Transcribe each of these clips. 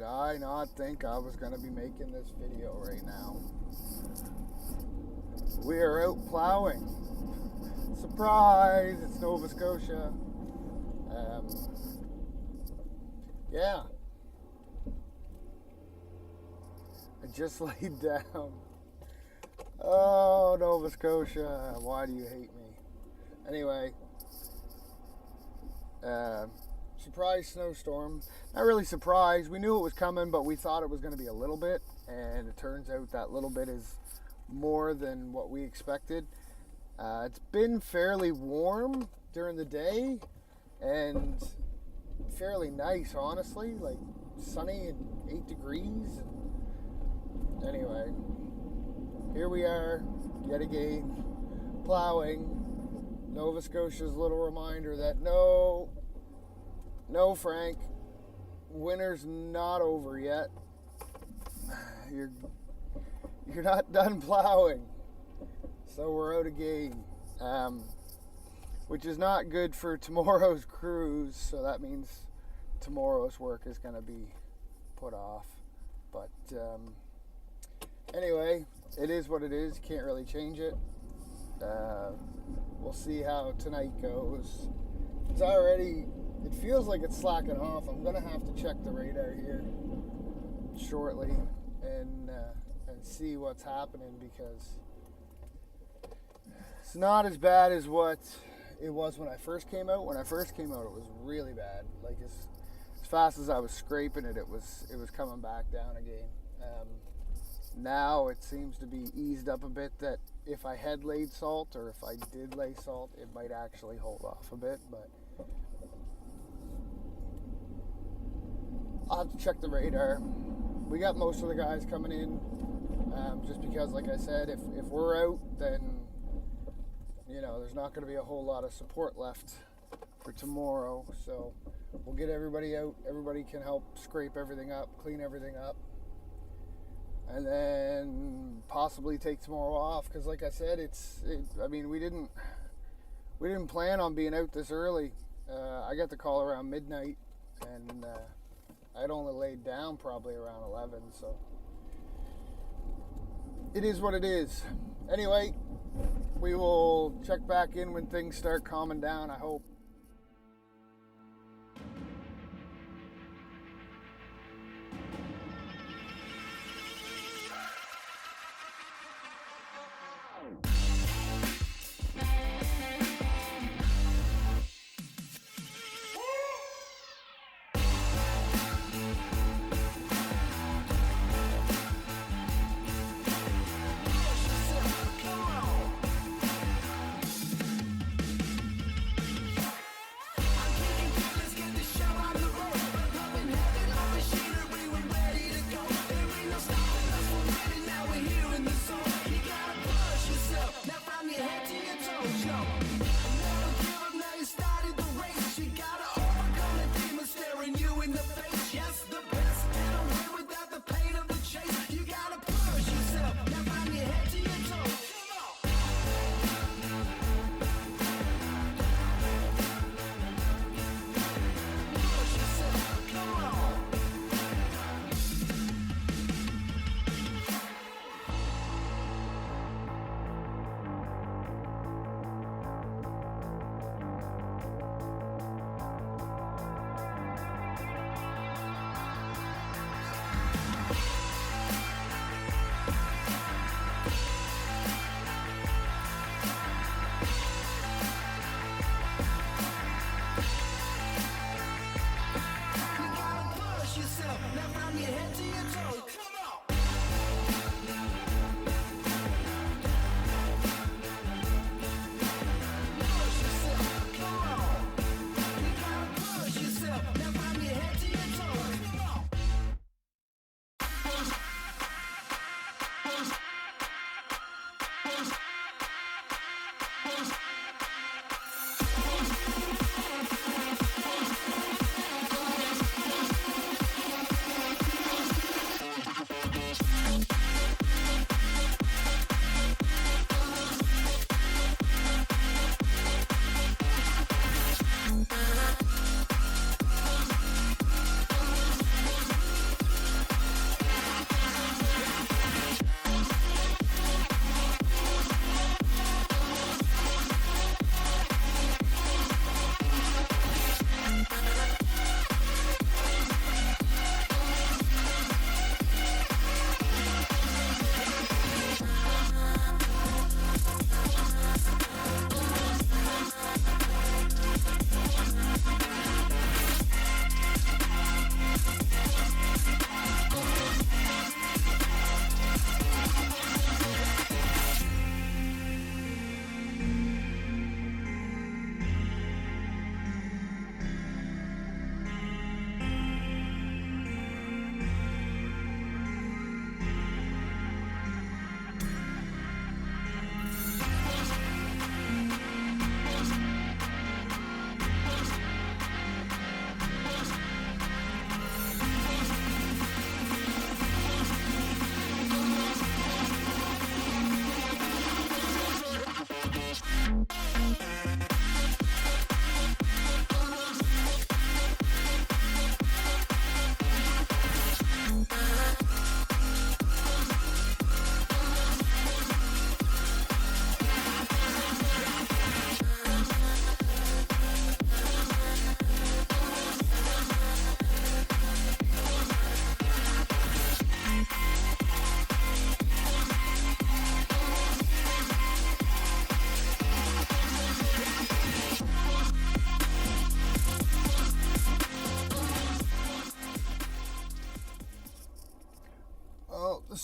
I not think I was going to be making this video right now? We are out plowing. Surprise! It's Nova Scotia. Yeah. I just laid down. Oh, Nova Scotia, why do you hate me? Anyway, surprise snowstorm. Not really surprised. We knew it was coming, but we thought it was going to be a little bit, and it turns out that little bit is more than what we expected. It's been fairly warm during the day and fairly nice, honestly, like sunny and 8 degrees. Anyway, here we are yet again plowing. Nova Scotia's little reminder that no Frank, winter's not over yet. You're not done plowing, so we're out again, which is not good for tomorrow's cruise. So that means tomorrow's work is going to be put off. But anyway, it is what it is. Can't really change it. We'll see how tonight goes. It feels like it's slacking off. I'm gonna have to check the radar here shortly and see what's happening, because it's not as bad as what it was when I first came out. When I first came out, it was really bad. Like as fast as I was scraping it, it was coming back down again. Now it seems to be eased up a bit, that if I had laid salt, or if I did lay salt, it might actually hold off a bit, but I'll have to check the radar. We got most of the guys coming in, just because, like I said, if we're out, then there's not going to be a whole lot of support left for tomorrow. So we'll get everybody out. Everybody can help scrape everything up, clean everything up, and then possibly take tomorrow off. Because, like I said, we didn't plan on being out this early. I got the call around midnight, and I'd only laid down probably around 11. So it is what it is. Anyway, we will check back in when things start calming down, I hope.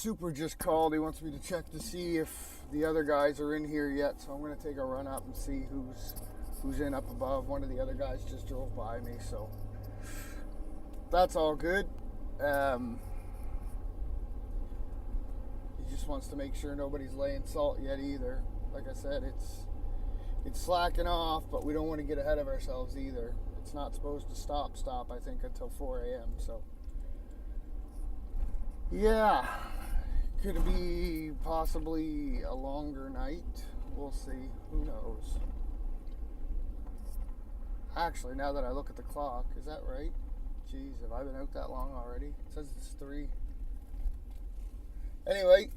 Super just called. He wants me to check to see if the other guys are in here yet, so I'm going to take a run up and see who's in up above. One of the other guys just drove by me, so that's all good. He just wants to make sure nobody's laying salt yet either. Like I said, it's slacking off, but we don't want to get ahead of ourselves either. It's not supposed to stop, I think, until 4 a.m. So, yeah, could be possibly a longer night. We'll see. Who knows? Actually, now that I look at the clock, is that right? Jeez, have I been out that long already? It says it's 3. Anyway,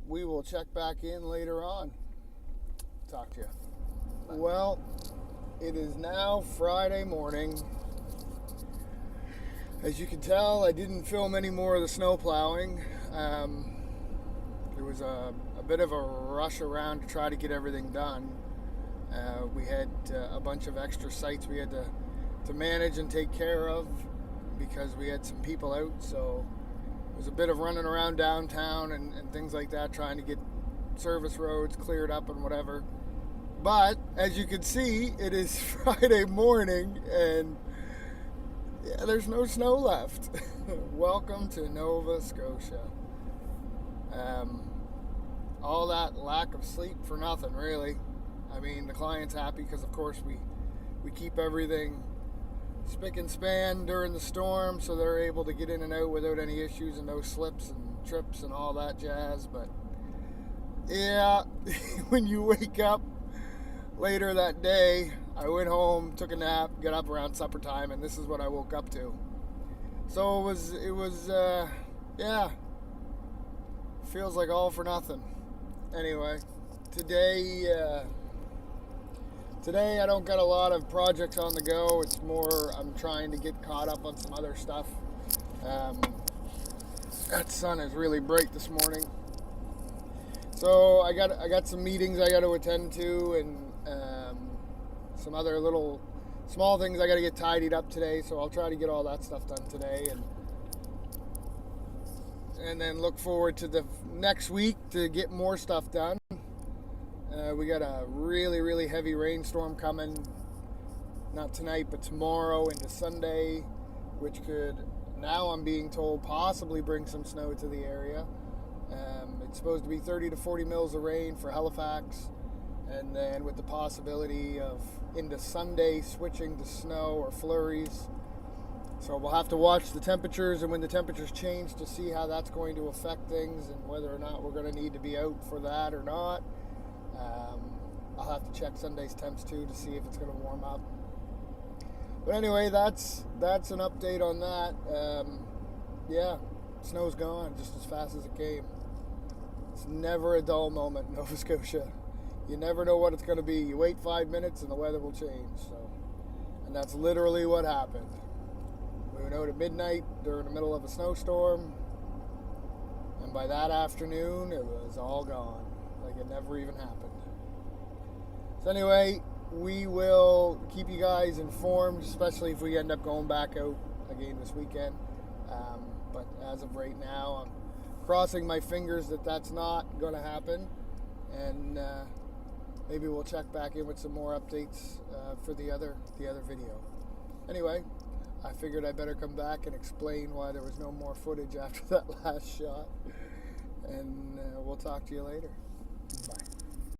we will check back in later on. Talk to you. Well, it is now Friday morning. As you can tell, I didn't film any more of the snow plowing. There was a bit of a rush around to try to get everything done. We had a bunch of extra sites we had to manage and take care of because we had some people out, so it was a bit of running around downtown and things like that, trying to get service roads cleared up and whatever. But as you can see, it is Friday morning and yeah, there's no snow left. Welcome to Nova Scotia. All that lack of sleep for nothing, really. I mean, the client's happy because, of course, we keep everything spick and span during the storm, so they're able to get in and out without any issues and no slips and trips and all that jazz. But yeah, when you wake up later that day, I went home, took a nap, got up around supper time, and this is what I woke up to. So it was yeah, feels like all for nothing. Anyway, today I don't got a lot of projects on the go. It's more I'm trying to get caught up on some other stuff. That sun is really bright this morning. So I got some meetings I got to attend to, and some other little small things I got to get tidied up today. So I'll try to get all that stuff done today, and then look forward to the next week to get more stuff done. We got a really, really heavy rainstorm coming, not tonight, but tomorrow into Sunday, which could, now I'm being told, possibly bring some snow to the area. It's supposed to be 30 to 40 mils of rain for Halifax, and then with the possibility of into Sunday switching to snow or flurries. So we'll have to watch the temperatures and when the temperatures change to see how that's going to affect things and whether or not we're going to need to be out for that or not. I'll have to check Sunday's temps too to see if it's going to warm up. But anyway, that's an update on that. Yeah, snow's gone just as fast as it came. It's never a dull moment in Nova Scotia. You never know what it's going to be. You wait 5 minutes and the weather will change. And that's literally what happened. We went out at midnight during the middle of a snowstorm, and by that afternoon it was all gone, like it never even happened. So anyway, we will keep you guys informed, especially if we end up going back out again this weekend. But as of right now, I'm crossing my fingers that that's not going to happen, and maybe we'll check back in with some more updates for the other video. Anyway, I figured I better come back and explain why there was no more footage after that last shot, and we'll talk to you later. Bye.